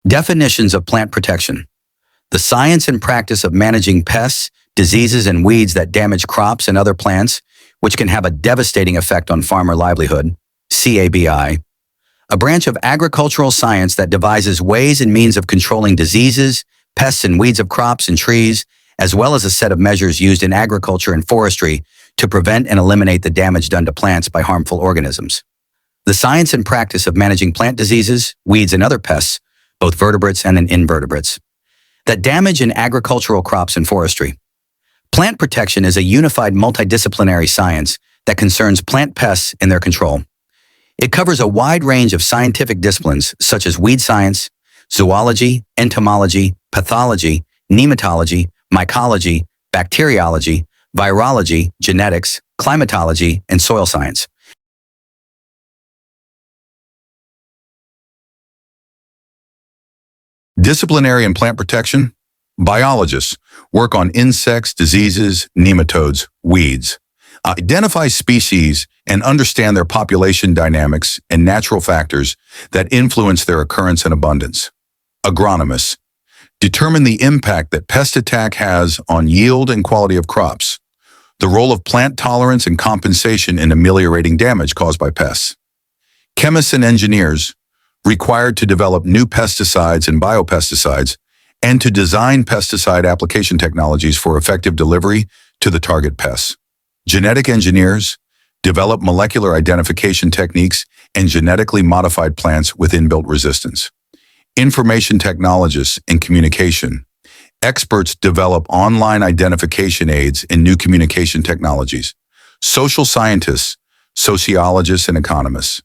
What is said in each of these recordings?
Definitions of plant protection. The science and practice of managing pests, diseases, and weeds that damage crops and other plants, which can have a devastating effect on farmer livelihood. CABI. A branch of agricultural science that devises ways and means of controlling diseases, pests, and weeds of crops and trees, as well as a set of measures used in agriculture and forestry to prevent and eliminate the damage done to plants by harmful organisms. The science and practice of managing plant diseases, weeds, and other pests, both vertebrates and invertebrates, that damage in agricultural crops and forestry. Plant protection is a unified multidisciplinary science that concerns plant pests and their control. It covers a wide range of scientific disciplines such as weed science, zoology, entomology, pathology, nematology, mycology, bacteriology, virology, genetics, climatology, and soil science. Disciplinary and plant protection. Biologists work on insects, diseases, nematodes, weeds. Identify species and understand their population dynamics and natural factors that influence their occurrence and abundance. Agronomists determine the impact that pest attack has on yield and quality of crops. The role of plant tolerance and compensation in ameliorating damage caused by pests. Chemists and engineers required to develop new pesticides and biopesticides and to design pesticide application technologies for effective delivery to the target pests. Genetic engineers develop molecular identification techniques and genetically modified plants with inbuilt resistance. Information technologists and communication experts develop online identification aids and new communication technologies. Social scientists, sociologists, and economists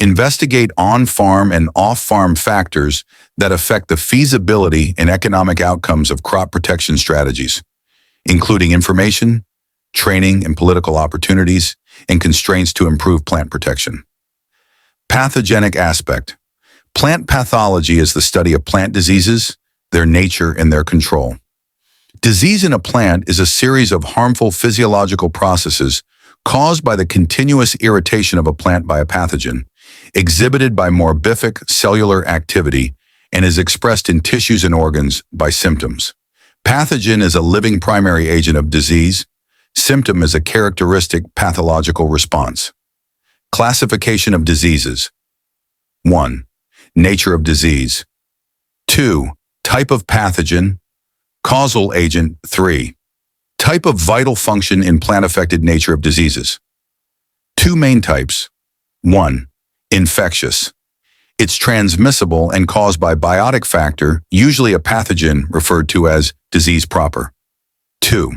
investigate on-farm and off-farm factors that affect the feasibility and economic outcomes of crop protection strategies, including information, training, and political opportunities, and constraints to improve plant protection. Pathogenic aspect. Plant pathology is the study of plant diseases, their nature, and their control. Disease in a plant is a series of harmful physiological processes caused by the continuous irritation of a plant by a pathogen, exhibited by morbific cellular activity, and is expressed in tissues and organs by symptoms. Pathogen is a living primary agent of disease. Symptom is a characteristic pathological response. Classification of diseases. 1. Nature of disease. 2. Type of pathogen. Causal agent. 3. Type of vital function in plant-affected nature of diseases. 2 main types. 1. Infectious. It's transmissible and caused by biotic factor, usually a pathogen referred to as disease proper. 2.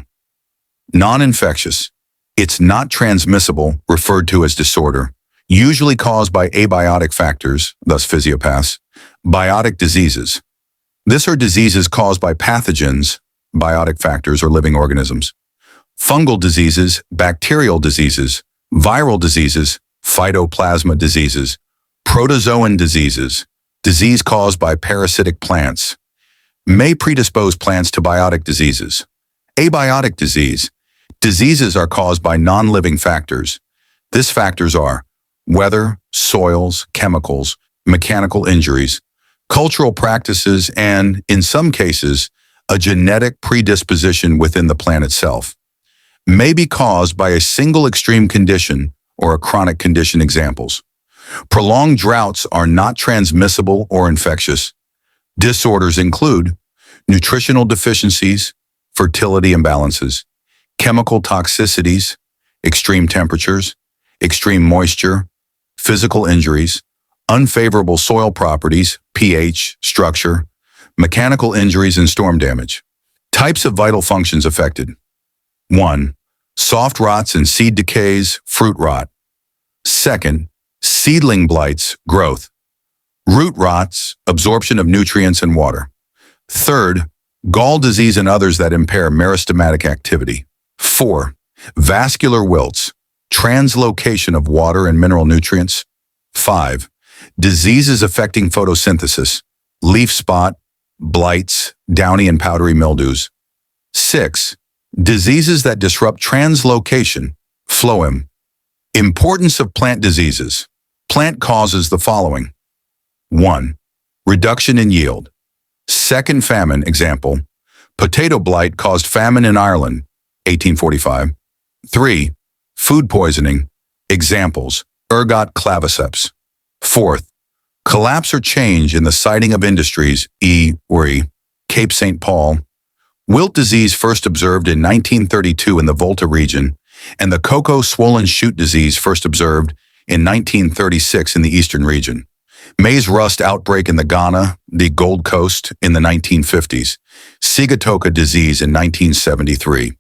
Non-infectious. It's not transmissible, referred to as disorder, usually caused by abiotic factors, thus physiopaths, biotic diseases. This are diseases caused by pathogens, biotic factors or living organisms. Fungal diseases, bacterial diseases, viral diseases, phytoplasma diseases, protozoan diseases, disease caused by parasitic plants, may predispose plants to biotic diseases. Abiotic disease. Diseases are caused by non-living factors. These factors are weather, soils, chemicals, mechanical injuries, cultural practices, and, in some cases, a genetic predisposition within the plant itself. May be caused by a single extreme condition or a chronic condition. Examples. Prolonged droughts are not transmissible or infectious. Disorders include nutritional deficiencies, fertility imbalances, chemical toxicities, extreme temperatures, extreme moisture, physical injuries, unfavorable soil properties, pH, structure, mechanical injuries, and storm damage. Types of vital functions affected. 1. Soft rots and seed decays, fruit rot. 2. Seedling blights, growth. Root rots, absorption of nutrients and water. 3. Gall disease and others that impair meristematic activity. 4. Vascular wilts, translocation of water and mineral nutrients. 5. Diseases affecting photosynthesis, leaf spot, blights, downy and powdery mildews. 6. Diseases that disrupt translocation, phloem. Importance of plant diseases. Plant causes the following. 1. Reduction in yield. Second famine, example. Potato blight caused famine in Ireland, 1845. 3. Food poisoning. Examples. Ergot claviceps. Fourth, collapse or change in the siting of industries, Cape St. Paul. Wilt disease first observed in 1932 in the Volta region, and the cocoa swollen shoot disease first observed in 1936 in the eastern region. Maize rust outbreak in the Ghana, the Gold Coast in the 1950s. Sigatoka disease in 1973.